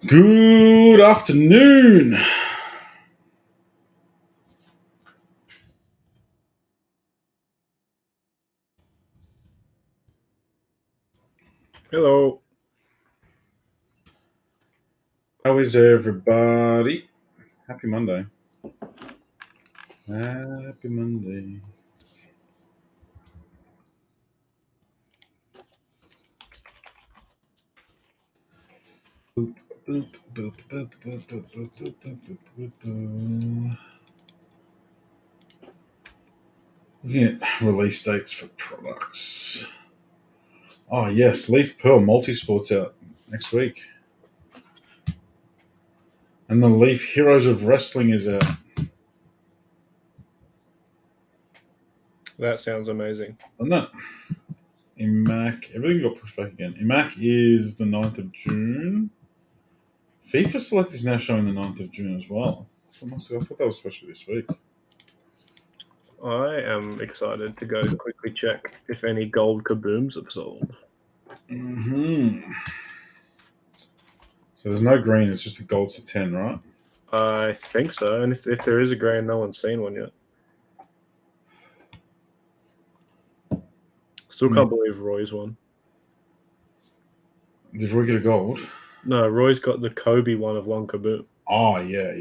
Good afternoon. Hello. How is everybody? Happy Monday. Happy Monday. Boop, boop, boop, boop, boop, boop, boop, boop, boop, boop, boop, boop. Looking at release dates for products. Oh yes, Leaf Pearl Multisports out next week. And the Leaf Heroes of Wrestling is out. That sounds amazing. Isn't it? IMAC. Everything got pushed back again. IMAC is the 9th of June. FIFA Select is now showing the 9th of June as well. I thought that was supposed to be this week. I am excited to go quickly check if any gold kabooms have sold. So there's no green, it's just the golds to 10, right? I think so. And if there is a green, no one's seen one yet. Still can't believe Roy's won. Did Roy get a gold? No, Roy's got the Kobe one of one kaboom. Oh, yeah.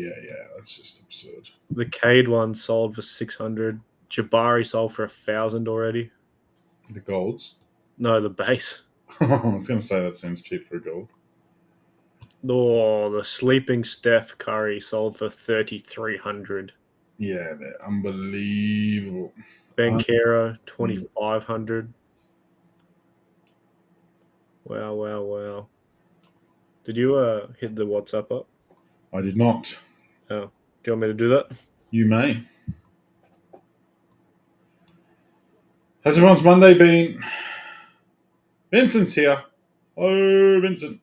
That's just absurd. The Cade one sold for 600. Jabari sold for 1,000 already. The golds? No, the base. I was going to say that seems cheap for a gold. Oh, the Sleeping Steph Curry sold for 3,300. Yeah, they're unbelievable. Bankero, 2,500. Wow. Did you hit the WhatsApp up? I did not. Oh, do you want me to do that? You may. How's everyone's Monday been? Vincent's here. Oh, Vincent.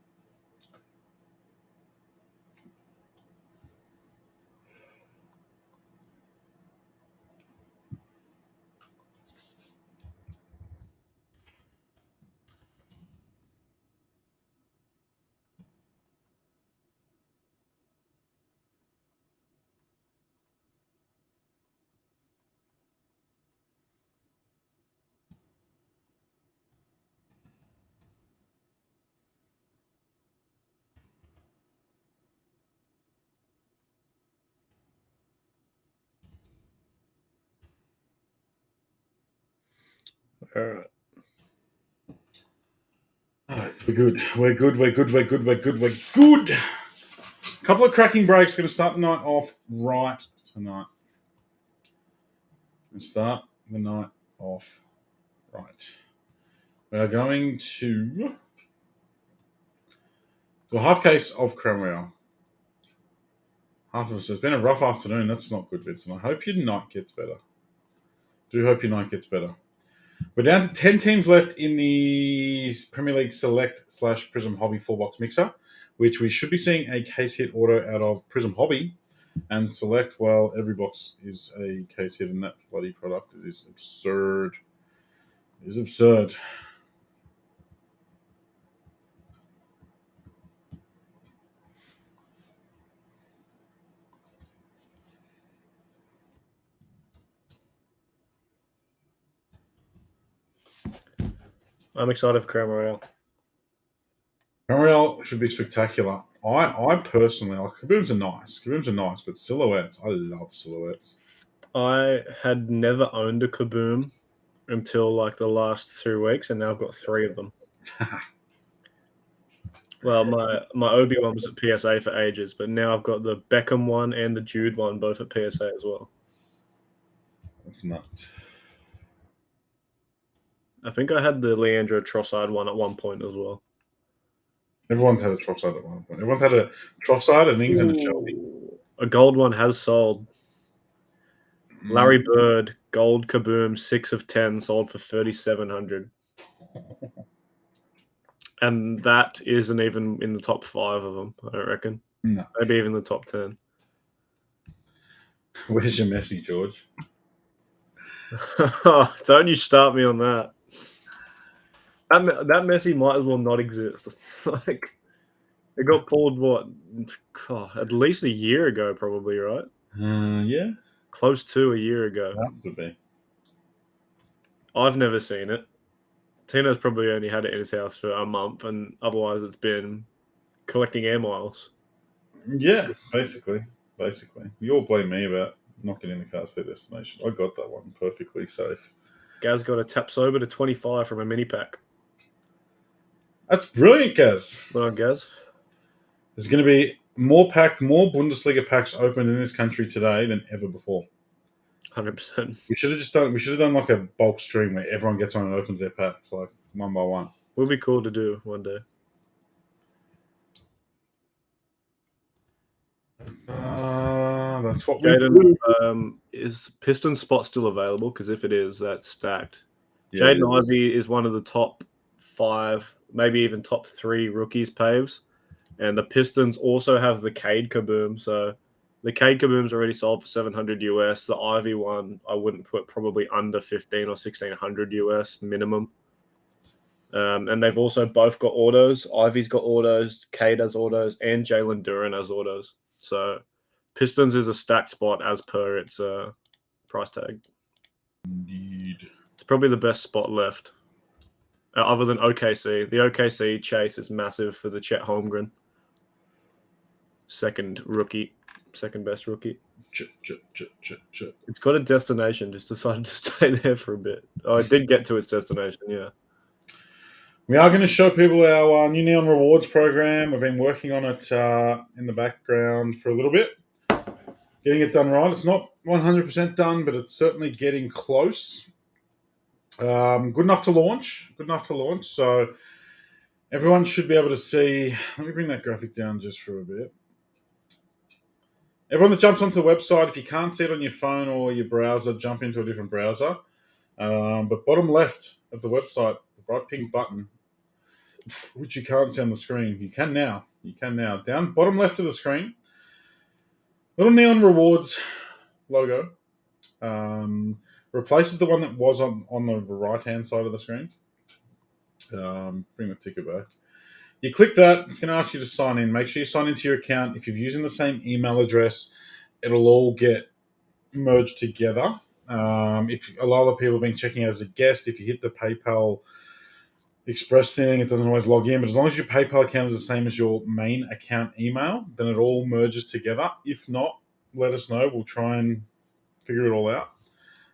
All right. All right, we're good. Couple of cracking breaks. Going to start the night off right tonight. Start the night off right. We are going to do a half case of Crown Royale. Half of us. It's been a rough afternoon. That's not good, Vincent. I hope your night gets better. Do hope your night gets better. We're down to 10 teams left in the Premier League Select / Prizm Hobby 4-box mixer, which we should be seeing a case hit auto out of Prizm Hobby. And Select, well, every box is a case hit in that bloody product. It is absurd. It is absurd. I'm excited for Crown Royale. Royale should be spectacular. I personally like kabooms are nice. Kabooms are nice, but silhouettes, I love silhouettes. I had never owned a kaboom until like the last 3 weeks, and now I've got 3 of them. Well, my Obi one was at PSA for ages, but now I've got the Beckham one and the Jude one both at PSA as well. That's nuts. I think I had the Leandro Trossard one at one point as well. Everyone's had a Trossard at one point. Everyone's had a Trossard, an Ings, and a Shelby. A gold one has sold. Larry Bird, gold kaboom, 6 of 10, sold for 3,700. And that isn't even in the top 5 of them, I don't reckon. No. Maybe even the top 10. Where's your Messi, George? Don't you start me on that. That Messi might as well not exist. Like, It got pulled what? God, at least a year ago, probably, right? Yeah, Close to a year ago. that would be. I've never seen it. Tino's probably only had it in his house for a month, and otherwise it's been collecting air miles. Yeah, basically. Basically. You all blame me about not getting the cars to their destination. I got that one perfectly safe. Gaz got a tap sober to 25 from a mini pack. That's brilliant, Gaz. Well done, Gaz. There's going to be more Bundesliga packs opened in this country today than ever before. 100%. We should have done like a bulk stream where everyone gets on and opens their packs like one by one. Would be cool to do one day. That's what we Jaden, do. is Piston spot still available? Because if it is, that's stacked. Yeah, Jaden Ivey is one of the top 5, maybe even top 3 rookies paves. And the Pistons also have the Cade Kaboom. So the Cade Kaboom's already sold for 700 US. The Ivy one, I wouldn't put probably under 15 or 1600 US minimum. And they've also both got autos. Ivy's got autos, Cade has autos, and Jalen Duran has autos. So Pistons is a stacked spot as per its price tag. indeed. It's probably the best spot left, other than OKC. The OKC chase is massive for the Chet Holmgren. Second best rookie. It's got a destination, just decided to stay there for a bit. Oh, it did get to its destination, yeah. We are going to show people our new Neon Rewards program. We've been working on it in the background for a little bit. Getting it done right. It's not 100% done, but it's certainly getting close. Good enough to launch. So everyone should be able to see. Let me bring that graphic down just for a bit. Everyone that jumps onto the website, if you can't see it on your phone or your browser, jump into a different browser. But bottom left of the website, the bright pink button, which you can't see on the screen. You can now. Down bottom left of the screen, little Neon Rewards logo. Replaces the one that was on the right-hand side of the screen. Bring the ticker back. You click that. It's going to ask you to sign in. Make sure you sign into your account. If you're using the same email address, it'll all get merged together. If a lot of people have been checking as a guest, if you hit the PayPal Express thing, it doesn't always log in, but as long as your PayPal account is the same as your main account email, then it all merges together. If not, let us know. We'll try and figure it all out.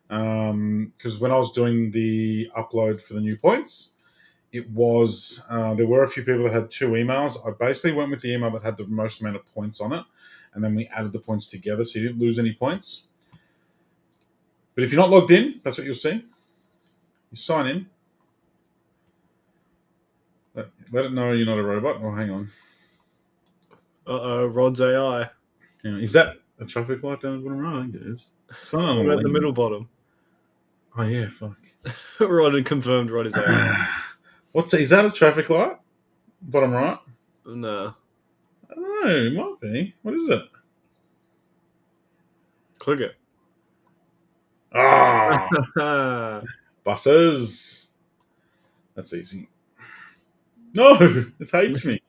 Because when I was doing the upload for the new points, it was there were a few people that had 2 emails. I basically went with the email that had the most amount of points on it, and then we added the points together, so you didn't lose any points. But if you're not logged in, that's what you'll see. You sign in. Let it know you're not a robot. Oh, hang on. Rod's AI. Yeah, is that a traffic light down the bottom right? I think it is. It's not What about the middle bottom? Oh, yeah, fuck. Rod had confirmed Rod is AI. Is that a traffic light? Bottom right? No. I don't know. It might be. What is it? Click it. Ah, buses. That's easy. No, it hates me.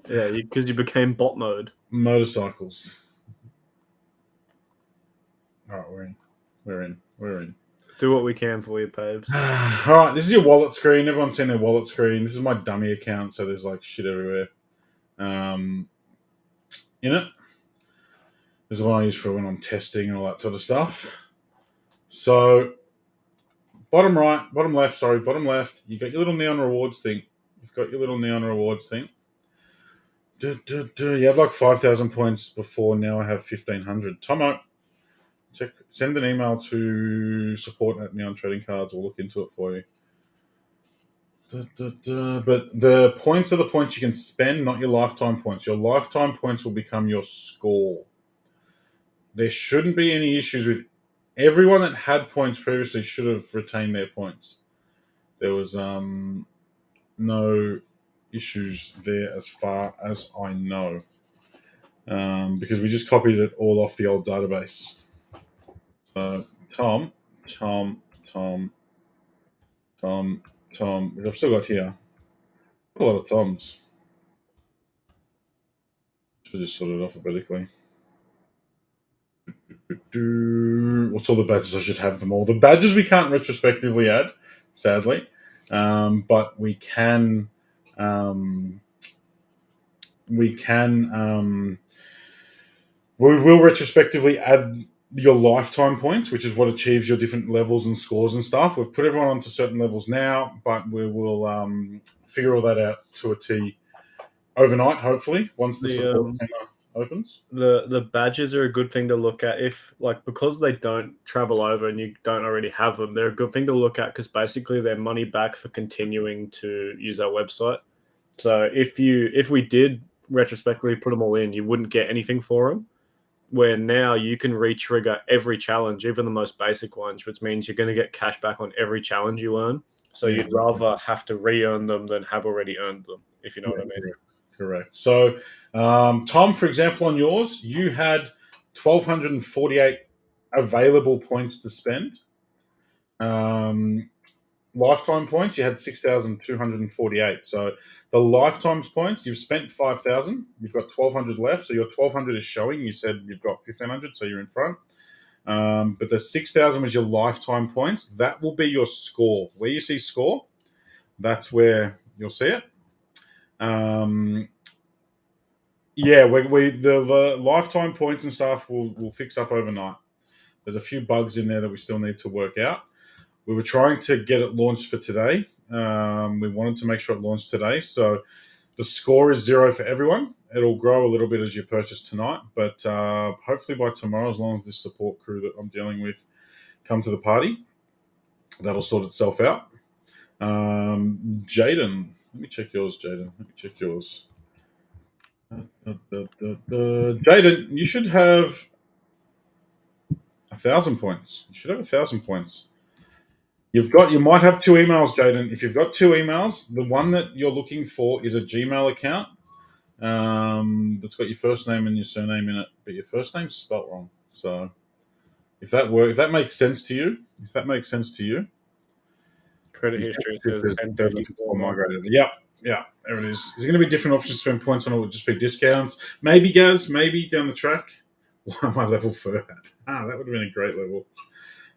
Yeah, because you became bot mode. Motorcycles. All right, we're in. Do what we can for you, Paves. All right, this is your wallet screen. Everyone's seen their wallet screen. This is my dummy account, so there's like shit everywhere. In it. This is what I use for when I'm testing and all that sort of stuff. So, bottom left, you got your little neon rewards thing. You had like 5,000 points before, now I have 1,500. Tomo, send an email to support at Neon Trading Cards. We'll look into it for you. But the points are the points you can spend, not your lifetime points. Your lifetime points will become your score. There shouldn't be any issues with everyone that had points previously should have retained their points. There was no issues there as far as I know. Because we just copied it all off the old database. So Tom, which I've still got here. A lot of Toms. Should just sort it alphabetically. What's all the badges? I should have them all. The badges we can't retrospectively add, sadly, but we can. We can. We will retrospectively add your lifetime points, which is what achieves your different levels and scores and stuff. We've put everyone onto certain levels now, but we will figure all that out to a T overnight, hopefully, once the The support center opens. the badges are a good thing to look at if because they don't travel over and you don't already have them. They're a good thing to look at because basically they're money back for continuing to use our website. So if we did retrospectively put them all in, you wouldn't get anything for them. Where now you can re-trigger every challenge, even the most basic ones, which means you're going to get cash back on every challenge you earn. So Yeah, you'd rather have to re-earn them than have already earned them, if you know yeah, what I mean. correct. So, Tom, for example, on yours, you had 1,248 available points to spend. Um, Lifetime points, you had 6,248. So the lifetimes points, you've spent 5,000. You've got 1,200 left. So your 1,200 is showing. You said you've got 1,500, so you're in front. But the 6,000 was your lifetime points. That will be your score. Where you see score, that's where you'll see it. Yeah, the lifetime points and stuff will fix up overnight. There's a few bugs in there that we still need to work out. We were trying to get it launched for today. We wanted to make sure it launched today. So the score is 0 for everyone. It'll grow a little bit as you purchase tonight, but hopefully by tomorrow, as long as this support crew that I'm dealing with come to the party, that'll sort itself out. Jaden, let me check yours, Jaden. Let me check yours. Jaden, you should have 1,000 points. You should have 1,000 points. You might have two emails, Jaden. If you've got two emails, the one that you're looking for is a Gmail account that's got your first name and your surname in it, but your first name's spelt wrong. So if that makes sense to you, Credit you history check says there's 1054 migrated. Yep, yeah, there it is. There's going to be different options to spend points on. It would just be discounts, maybe, Gaz, maybe down the track. Why am I level for that? That would have been a great level.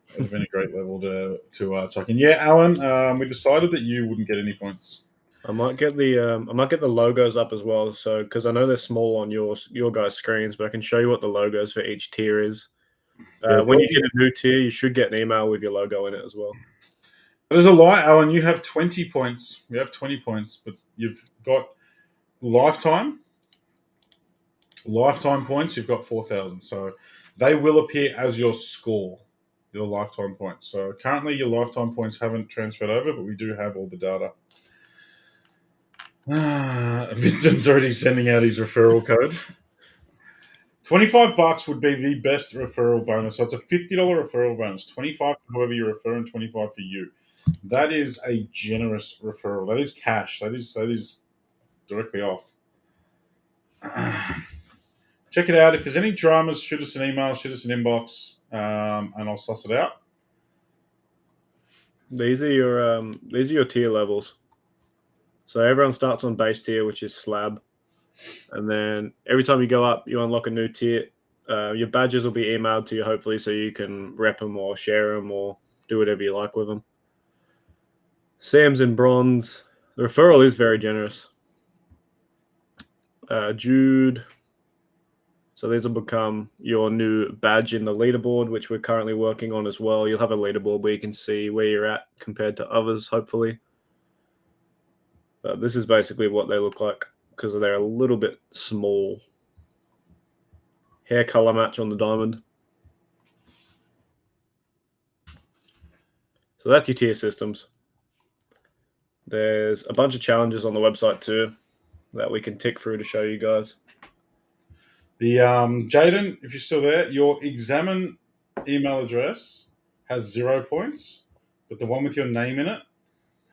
It would have been a great level to chuck in. Yeah, Alan, we decided that you wouldn't get any points. I might get the logos up as well. So because I know they're small on your guys' screens, but I can show you what the logos for each tier is. Yeah, When you get a new tier, you should get an email with your logo in it as well. there's a lie, Alan. You have 20 points. You have 20 points, but you've got lifetime points. You've got 4,000, so they will appear as your score, your lifetime points. So currently, your lifetime points haven't transferred over, but we do have all the data. Vincent's already sending out his referral code. $25 would be the best referral bonus. So it's a $50 referral bonus. 25 for whoever you refer and 25 for you. That is a generous referral. That is cash. That is directly off. Check it out. If there's any dramas, shoot us an email, shoot us an inbox, and I'll suss it out. These are your tier levels. So everyone starts on base tier, which is slab, and then every time you go up, you unlock a new tier. Your badges will be emailed to you, hopefully, so you can rep them or share them or do whatever you like with them. Sam's in bronze. The referral is very generous. Jude. So these will become your new badge in the leaderboard, which we're currently working on as well. You'll have a leaderboard where you can see where you're at compared to others, hopefully. But this is basically what they look like because they're a little bit small. Hair color match on the diamond. So that's your tier systems. There's a bunch of challenges on the website too that we can tick through to show you guys. The Jaden, if you're still there, your examine email address has 0 points, but the one with your name in it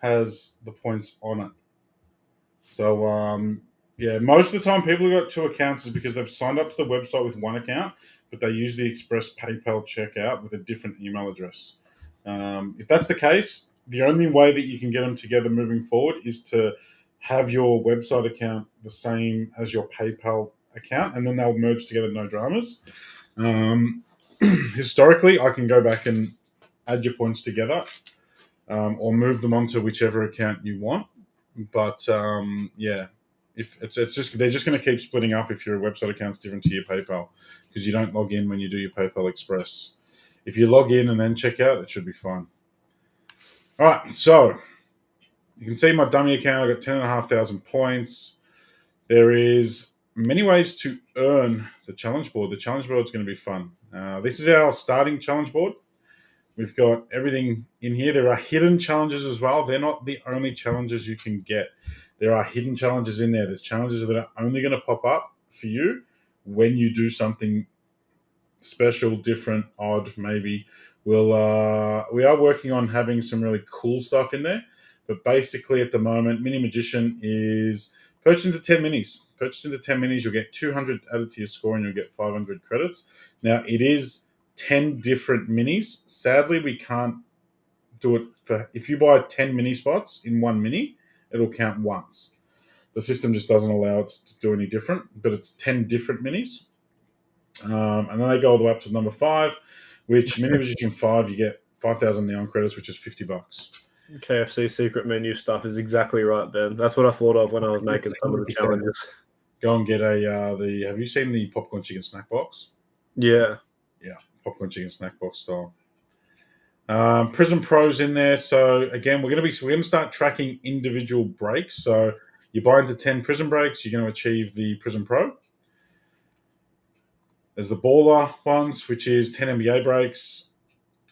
has the points on it. So yeah, most of the time people who've got two accounts is because they've signed up to the website with one account, but they use the Express PayPal checkout with a different email address. If that's the case, the only way that you can get them together moving forward is to have your website account the same as your PayPal account, and then they'll merge together, no dramas. Historically, I can go back and add your points together, or move them onto whichever account you want. But yeah, if it's just they're just going to keep splitting up if your website account's different to your PayPal, because you don't log in when you do your PayPal Express. If you log in and then check out, it should be fine. All right, so you can see my dummy account. I got 10,500 points. There is many ways to earn the challenge board. The challenge board is going to be fun. This is our starting challenge board. We've got everything in here. There are hidden challenges as well. They're not the only challenges you can get. There are hidden challenges in there. There's challenges that are only going to pop up for you when you do something special, different, odd, maybe. We are working on having some really cool stuff in there. But basically, at the moment, Mini Magician is purchase into 10 minis. Purchase into 10 minis, you'll get 200 added to your score and you'll get 500 credits. Now, it is 10 different minis. Sadly, we can't do it for, if you buy 10 mini spots in one mini, it'll count once. The system just doesn't allow it to do any different, but it's 10 different minis. And then they go all the way up to number 5, which Mini Magician 5, you get 5,000 neon credits, which is $50. KFC secret menu stuff is exactly right, Ben. That's what I thought of when I was making some of the challenges. Go and get have you seen the popcorn chicken snack box? Yeah. Yeah, popcorn chicken snack box style. Prizm Pro's in there. So again, we're going to start tracking individual breaks. So you buy into 10 Prizm breaks, you're going to achieve the Prizm Pro. There's the baller ones, which is 10 NBA breaks.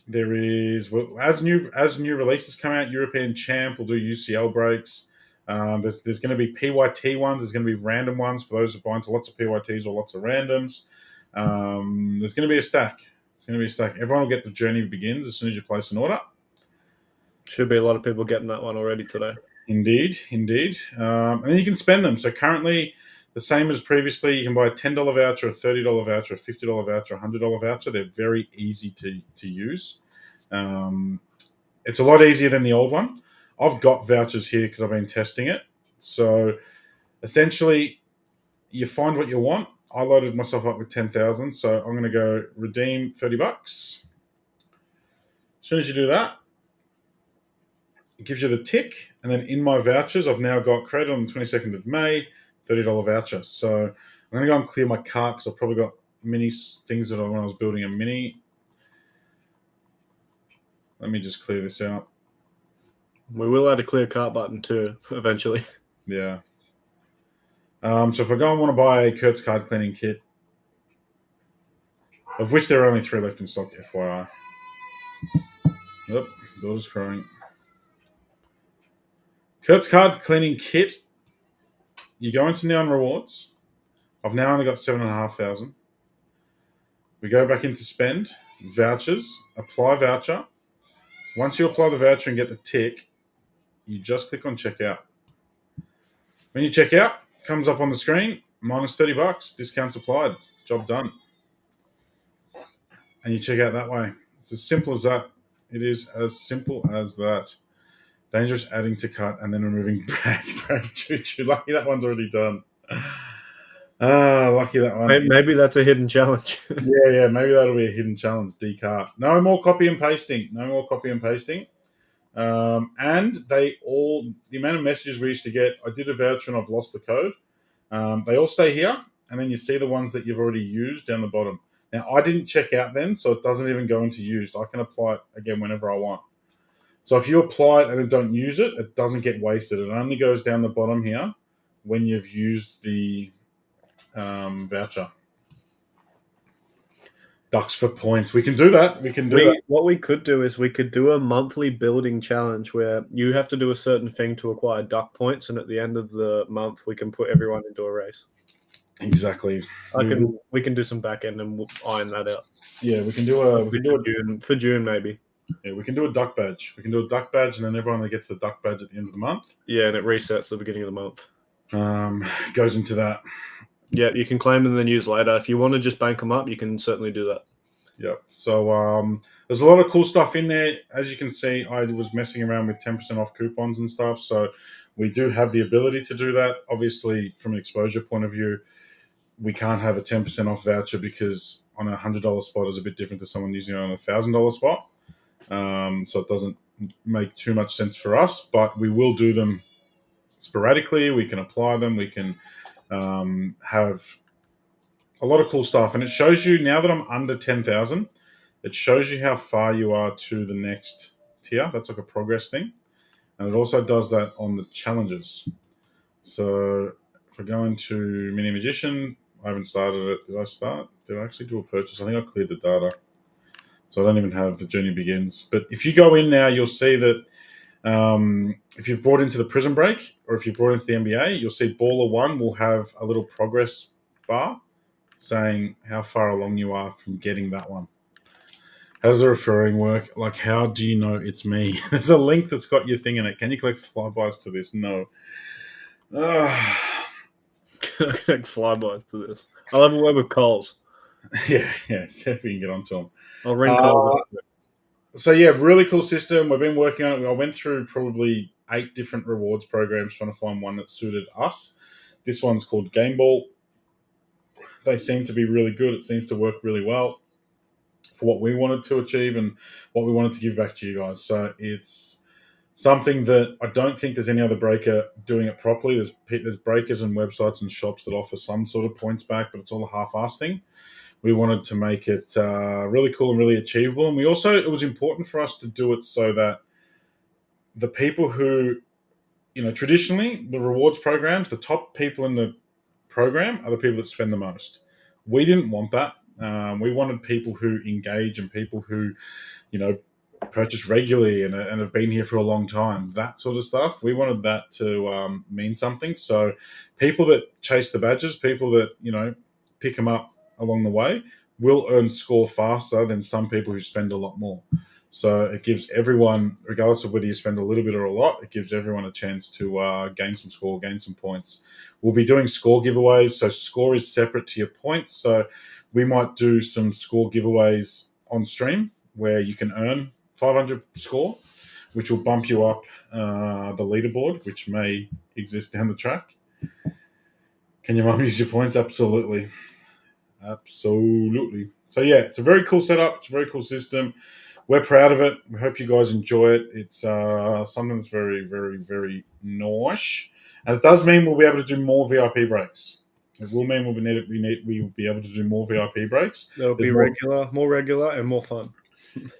There is, as new releases come out, European Champ will do UCL breaks. There's going to be PYT ones. There's going to be random ones for those who buy into lots of PYTs or lots of randoms. There's going to be a stack. Everyone will get the journey begins as soon as you place an order. Should be a lot of people getting that one already today. Indeed. And then you can spend them. So currently, the same as previously, you can buy a $10 voucher, a $30 voucher, a $50 voucher, a $100 voucher. They're very easy to use. It's a lot easier than the old one. I've got vouchers here because I've been testing it. So essentially, you find what you want. I loaded myself up with 10,000, so I'm going to go redeem $30. As soon as you do that, it gives you the tick, and then in my vouchers, I've now got created on the 22nd of May, $30 voucher. So I'm going to go and clear my cart because I've probably got many things that when I was building a mini. Let me just clear this out. We will add a clear cart button too, eventually. Yeah. So if I go and want to buy a Kurt's card cleaning kit, of which there are only 3 left in stock, FYI. Yep, daughter's crying. Kurt's card cleaning kit. You go into Neon Rewards. I've now only got 7,500. We go back into spend, vouchers, apply voucher. Once you apply the voucher and get the tick, you just click on checkout. When you check out, comes up on the screen, minus $30, discounts applied, job done. And you check out that way. It's as simple as that. It is as simple as that. Dangerous, adding to cart, and then removing brag. Choo-choo. Lucky that one's already done. Lucky that one. Maybe that's a hidden challenge. Yeah, maybe that'll be a hidden challenge. Decart. No more copy and pasting. And the amount of messages we used to get, I did a voucher and I've lost the code. They all stay here, and then you see the ones that you've already used down the bottom. Now, I didn't check out then, so it doesn't even go into used. I can apply it again whenever I want. So if you apply it and then don't use it, it doesn't get wasted. It only goes down the bottom here when you've used the voucher. Ducks for points. We can do that. What we could do is we could do a monthly building challenge where you have to do a certain thing to acquire duck points, and at the end of the month, we can put everyone into a race. Exactly. We can do some back end and we'll iron that out. Yeah, we can do for June maybe. Yeah, we can do a duck badge. We can do a duck badge, and then everyone that gets the duck badge at the end of the month. Yeah, and it resets at the beginning of the month. Goes into that. Yeah, you can claim them and then use later. If you want to just bank them up, you can certainly do that. Yep. So there's a lot of cool stuff in there. As you can see, I was messing around with 10% off coupons and stuff. So we do have the ability to do that. Obviously, from an exposure point of view, we can't have a 10% off voucher because on $100 spot is a bit different to someone using it on $1,000 spot. So it doesn't make too much sense for us, but we will do them sporadically. We can apply them. We can have a lot of cool stuff. And it shows you, now that I'm under 10,000, it shows you how far you are to the next tier. That's like a progress thing. And it also does that on the challenges. So if I go into Mini Magician, I haven't started it. Did I start? Did I actually do a purchase? I think I cleared the data. So I don't even have the journey begins. But if you go in now, you'll see that if you've brought into the Prizm break or if you've brought into the NBA, you'll see Baller 1 will have a little progress bar saying how far along you are from getting that one. How does the referring work? Like, how do you know it's me? There's a link that's got your thing in it. Can you collect flybys to this? No. Connect flybys to this. I'll have a word with Coles. Yeah, see if we can get onto them. I'll ring Coles. So yeah, really cool system. We've been working on it. I went through probably 8 different rewards programs trying to find one that suited us. This one's called Game Ball. They seem to be really good. It seems to work really well for what we wanted to achieve and what we wanted to give back to you guys. So it's something that I don't think there's any other breaker doing it properly. There's breakers and websites and shops that offer some sort of points back, but it's all a half-assed thing. We wanted to make it really cool and really achievable. And it was important for us to do it so that the people who, traditionally the rewards programs, the top people in the program are the people that spend the most. We didn't want that. We wanted people who engage and people who, purchase regularly and have been here for a long time, that sort of stuff. We wanted that to mean something. So people that chase the badges, people that, pick them up along the way, will earn score faster than some people who spend a lot more. So it gives everyone, regardless of whether you spend a little bit or a lot, it gives everyone a chance to gain some score, gain some points. We'll be doing score giveaways. So score is separate to your points. So we might do some score giveaways on stream where you can earn 500 score, which will bump you up the leaderboard, which may exist down the track. Can your mum use your points? Absolutely. Absolutely. So yeah, it's a very cool setup. It's a very cool system. We're proud of it. We hope you guys enjoy it. It's something that's very, very, very nice. And it does mean we'll be able to do more VIP breaks. It will mean we will be able to do more VIP breaks. They'll be more regular and more fun.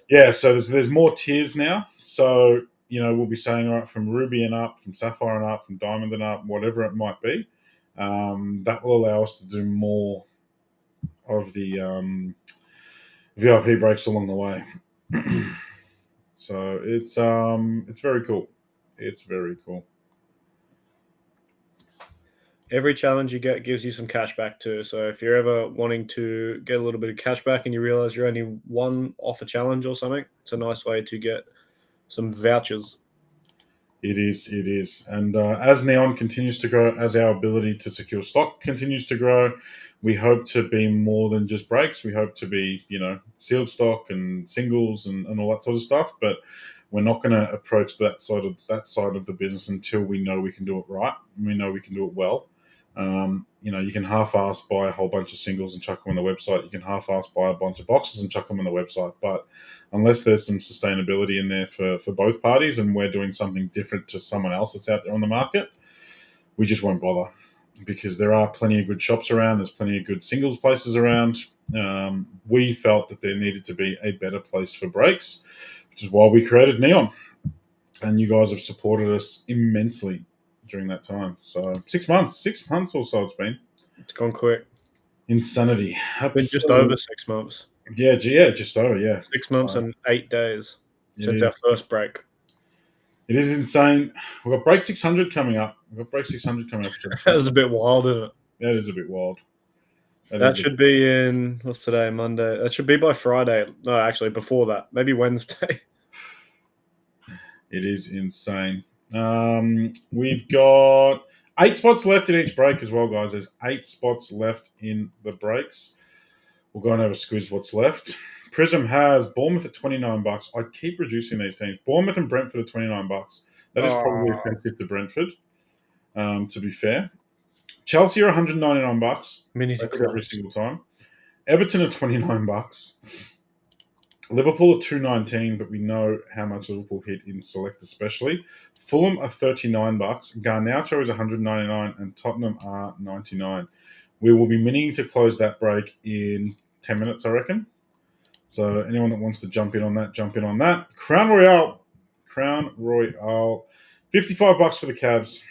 Yeah, so there's more tiers now. So, we'll be saying, all right, from Ruby and up, from Sapphire and up, from Diamond and up, whatever it might be. That will allow us to do more of the VIP breaks along the way. So it's very cool. It's very cool. Every challenge you get gives you some cash back too. So if you're ever wanting to get a little bit of cash back and you realize you're only one off a challenge or something, it's a nice way to get some vouchers. It is. And as Neon continues to grow, as our ability to secure stock continues to grow, we hope to be more than just breaks. We hope to be, sealed stock and singles and all that sort of stuff. But we're not going to approach that side of the business until we know we can do it right. We know we can do it well. You can half-ass buy a whole bunch of singles and chuck them on the website. You can half-ass buy a bunch of boxes and chuck them on the website. But unless there's some sustainability in there for both parties and we're doing something different to someone else that's out there on the market, we just won't bother, because there are plenty of good shops around. There's plenty of good singles places around. We felt that there needed to be a better place for breaks, which is why we created Neon. And you guys have supported us immensely during that time. So 6 months or so it's been. It's gone quick. Insanity. Been just over 6 months. Yeah, just over, yeah. 6 months and 8 days since our first break. It is insane. We've got break 600 coming up. That was a bit wild, isn't it? That is a bit wild. That should be in, what's today, Monday? That should be by Friday. No, actually, before that. Maybe Wednesday. It is insane. We've got 8 spots left in each break as well, guys. There's 8 spots left in the breaks. We'll go and have a squeeze what's left. Prizm has Bournemouth at $29. I keep reducing these teams. Bournemouth and Brentford at $29. That is probably offensive to Brentford, to be fair. Chelsea are $199. Mini They hit every declines. single time. Everton are $29. Liverpool are $2.19, but we know how much Liverpool hit in select, especially. Fulham are $39. Garnacho is $199, and Tottenham are $99. We will be meaning to close that break in 10 minutes, I reckon. So anyone that wants to jump in on that, jump in on that. Crown Royale, $55 for the Cavs,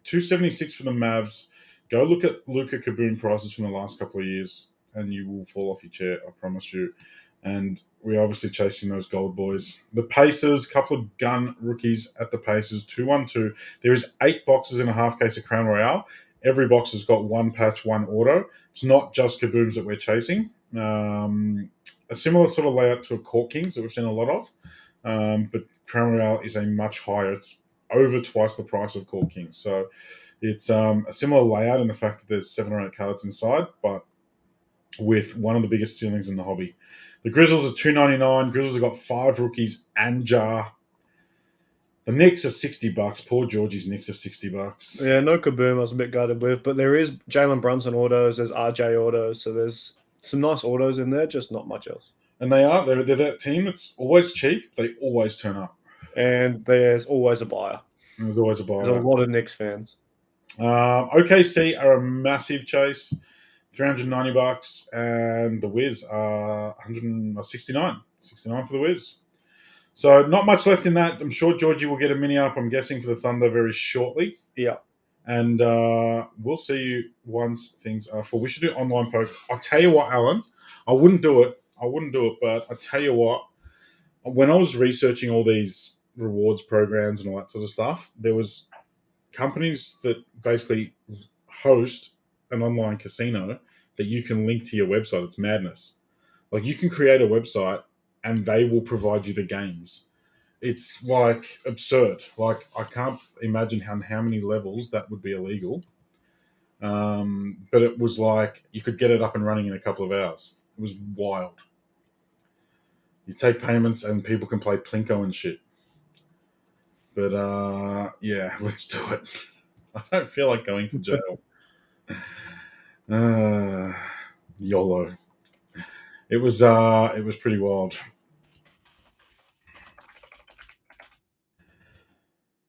$2.76 for the Mavs. Go look at Luka Kaboom prices from the last couple of years, and you will fall off your chair, I promise you. And we're obviously chasing those gold boys. The Pacers, couple of gun rookies at the Pacers, 212. There is 8 boxes in a half case of Crown Royale. Every box has got one patch, one auto. It's not just Kabooms that we're chasing. A similar sort of layout to a Court Kings that we've seen a lot of. But Crown Royale is a much higher. It's over twice the price of Court Kings. So it's a similar layout in the fact that there's 7 or 8 cards inside, but with one of the biggest ceilings in the hobby. The Grizzlies are $2.99. Grizzlies have got 5 rookies and Jar. The Knicks are $60. Poor Georgie's Knicks are $60. Yeah, no Kaboom. I was a bit gutted with, but there is Jalen Brunson autos. There's RJ autos, so there's some nice autos in there, just not much else. And they're that team that's always cheap. They always turn up. And there's always a buyer. And there's always a There's buyer. a lot of Knicks fans. OKC are a massive chase, $390, and the Wiz are $169. $69 for the Wiz. So not much left in that. I'm sure Georgie will get a mini up, I'm guessing, for the Thunder very shortly. Yeah. And we'll see you once things are full. We should do online poker. I'll tell you what, Alan. I wouldn't do it, but I tell you what, when I was researching all these rewards programs and all that sort of stuff, there was companies that basically host an online casino that you can link to your website. It's madness. Like, you can create a website and they will provide you the games. It's like absurd. Like, I can't imagine how many levels that would be illegal. But it was like you could get it up and running in a couple of hours. It was wild. You take payments and people can play Plinko and shit. But yeah, let's do it. I don't feel like going to jail. YOLO. It was pretty wild.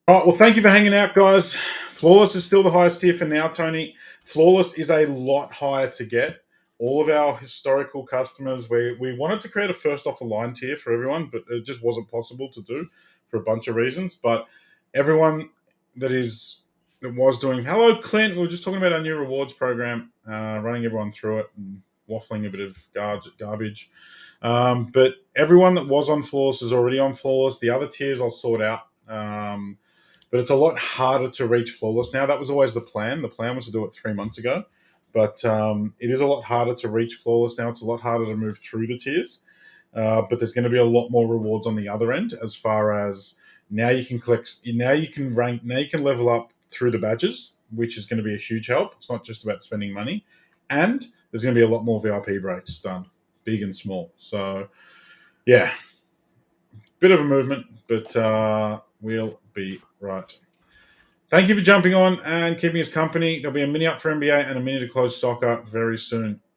All right, well, thank you for hanging out, guys. Flawless is still the highest tier for now, Tony. Flawless is a lot higher to get. All of our historical customers, we wanted to create a first off the line tier for everyone, but it just wasn't possible to do for a bunch of reasons. But everyone that was doing, hello, Clint. We were just talking about our new rewards program, running everyone through it and waffling a bit of garbage. But everyone that was on Flawless is already on Flawless. The other tiers I'll sort out. But it's a lot harder to reach Flawless now. That was always the plan. The plan was to do it 3 months ago. But it is a lot harder to reach Flawless now. It's a lot harder to move through the tiers. But there's going to be a lot more rewards on the other end, as far as now you can collect, now you can rank, now you can level up through the badges, which is going to be a huge help. It's not just about spending money. And there's going to be a lot more VIP breaks done, big and small. So, yeah, bit of a movement, but we'll be right. Thank you for jumping on and keeping us company. There'll be a mini up for NBA and a mini to close soccer very soon.